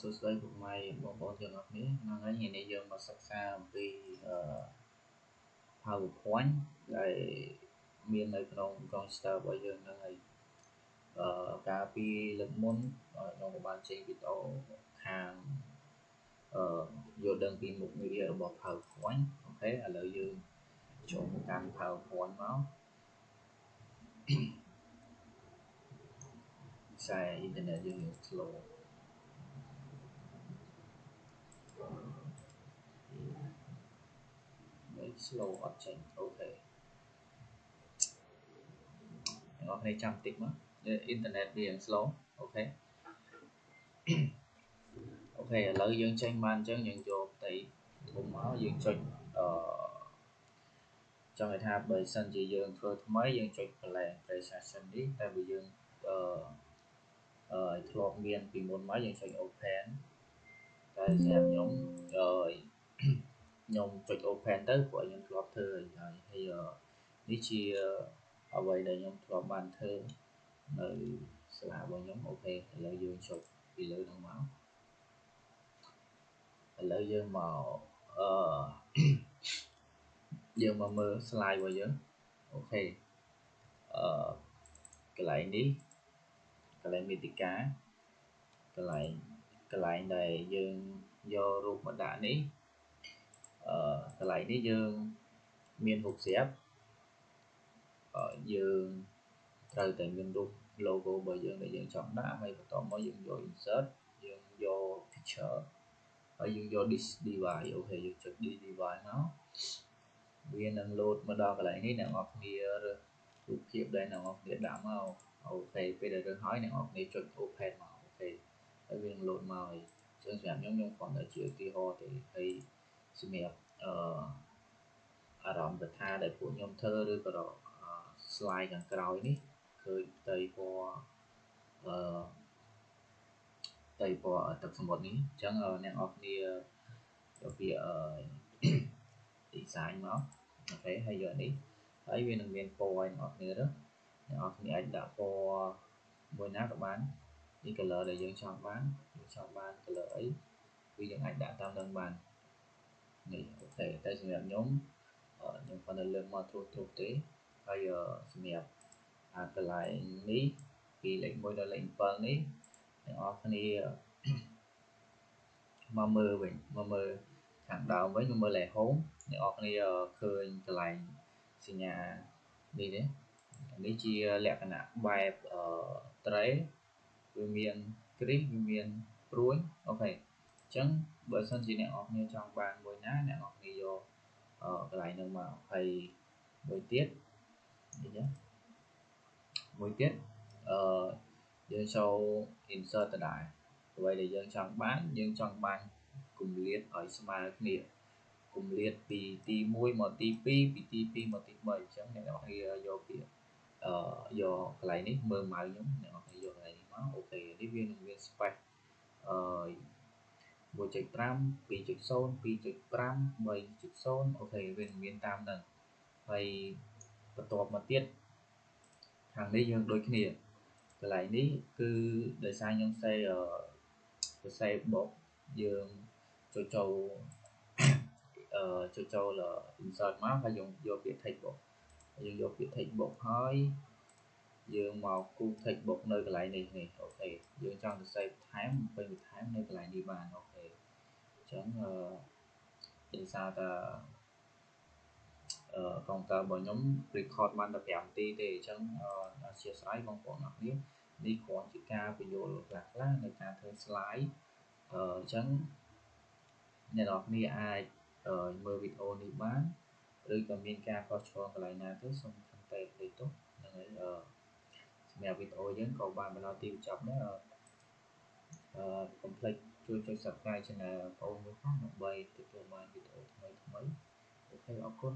សួស្តីពុកម៉ែបងប្អូនទាំងអស់គ្នាថ្ងៃនេះយើងមកសិក្សាអំពីPowerPoint ដែលមាននៅក្នុង Computer របស់យើងហ្នឹងហើយកាលពីលើកមុនខ្ញុំក៏បានចេញវីដេអូខាងយល់ដឹងពីមុខងាររបស់ PowerPoint អូខេឥឡូវយើងចូលមកកាន់ PowerPoint មកខ្សែអ៊ីនធឺណិតយើង slow slow អត់ចេញអូខេអ្នកនរគ្នាចាំតិចមកអ៊ីនធឺណិតវា slow អូខេអូខេឥឡូវយើងចេញបានអញ្ចឹងយើងយកផ្ទៃធំមកយើងចុចចង់ឲ្យថាបើសិនជាយើងធ្វើថ្មីយើងចុច play session នេះតែបើយើងធ្លាប់មានពីមុនមកយើងចុច open តែសម្រាប់ខ្ញុំចុច open ទៅព្រោះខ្ញុំធ្លាប់ធ្វើហើយនេះជាអ្វីដែលខ្ញុំធ្លាប់បានធ្វើនៅសាលារបស់ខ្ញុំអូខេឥឡូវយើងចុចពីលើហ្នឹងមកឥឡូវយើងមកយើងមកមើល slide របស់យើងអូខេកន្លែងនេះកន្លែងមាតិកាកន្លែងដែលយើងយករូបមកដាក់នេះកន្លែងនេះយើងមានរូបស្រាប់យើងត្រូវតែមានរូប logo របស់យើងដែលយើងចង់ដាក់ហើយបន្ទាប់មកយើងយក insert យើងយក picture ហើយយើងយក this device អូខេយើងចុច this device មកវានឹង load មកដល់កន្លែងនេះអ្នកនរគ្នារើសរូបភាពដែលអ្នកនរគ្នាដាក់មកអូខេពេលដែលរើសហើយអ្នកនរគ្នាចុច open មកអូខេហើយវានឹង load មកហើយអញ្ចឹងសម្រាប់ខ្ញុំគ្រាន់តែជាឧទាហរណ៍ទេហើយសម្រាប់អារម្មណ៍កថាដែលពួកខ្ញុំធ្វើឬក៏ slide ខាងក្រោយនេះឃើញផ្ទៃពណ៌ទឹកសមុទ្រនេះអញ្ចឹងអ្នកនរគ្នាយកពាក្យdesign មកអូខេហើយយកនេះហើយវានឹងមានពណ៌ឲ្យអ្នកនរគ្នាទៅអ្នកនរគ្នាអាចដាក់ពណ៌មួយណាក៏បាននេះ color ដែលយើងចង់បាន color អីគឺយើងអាចដាក់តាមនឹងបាននេះអូខេតែសម្រាប់ខ្ញុំគាត់នៅលើកមកត្រួសទេហើយសម្រាប់កន្លែងនេះពីលេខ1ដល់លេខ7នេះអ្នកនរគ្នាមកមើលវិញមកមើលខាងដើមវិញមកមើលលេខ home អ្នកនរគ្នាឃើញកន្លែងសញ្ញានេះទេនេះជាលក្ខណៈបែបត្រេវាមានគ្រីសវាមានព្រួយអូខេអញ្ចឹងបើសិនជាអ្នកនរគ្នាចង់បានមួយណាអ្នកនរគ្នាយកកន្លែងហ្នឹងមកហើយមួយទៀតនេះមួយទៀតយើងចូល insert ទៅដែរអ្វីដែលយើងចង់បានគម្លាតឲ្យស្មើគ្នាគម្លាតពីទី1មកទី2ពីទី2មកទី3អញ្ចឹងអ្នកនរគ្នាយកពាក្យយកកន្លែងនេះមើលម៉ៅខ្ញុំអ្នកនរគ្នាយកកន្លែងនេះមកអូខេនេះវានឹងមាន space 1.5 2.0 2.5 3.0 អូខេវានឹងមានតាមហ្នឹងហើយបន្ទាប់មកទៀតខាងនេះយើងដូចគ្នាកន្លែងនេះគឺដោយសារខ្ញុំសរសេរបូកយើងចូលinsert មកហើយយកពាក្យ text box យើងយកពាក្យ text box ហើយយើងមកគូ text box នៅកន្លែងនេះអូខេយើងចង់សរសេរបន្ថែមនៅកន្លែងនេះបានអូខេអញ្ចឹងដោយសារតែកុំព្យូទ័ររបស់ខ្ញុំ record បានតែ5នាទីទេអញ្ចឹងអធិស្ឋានបងប្អូនអរគ្នានេះគ្រាន់ជាការបញ្យល់ខ្លះៗនៃការធ្វើ slide អញ្ចឹងអ្នកនរគ្នាអាចមើលវីដេអូនេះបានឬក៏មានការខុសឆ្គងកន្លែងណាទៅសូមខមមិនលេខទោសហ្នឹងហើយសម្រាប់វីដេអូយើងក៏បានមកដល់ទីបញ្ចប់ដែរកុំភ្លេចជួយចុច subscribe channel បងប្អូនមួយផងដើម្បីទទួលបានវីដេអូថ្មីអូខេអរគុណ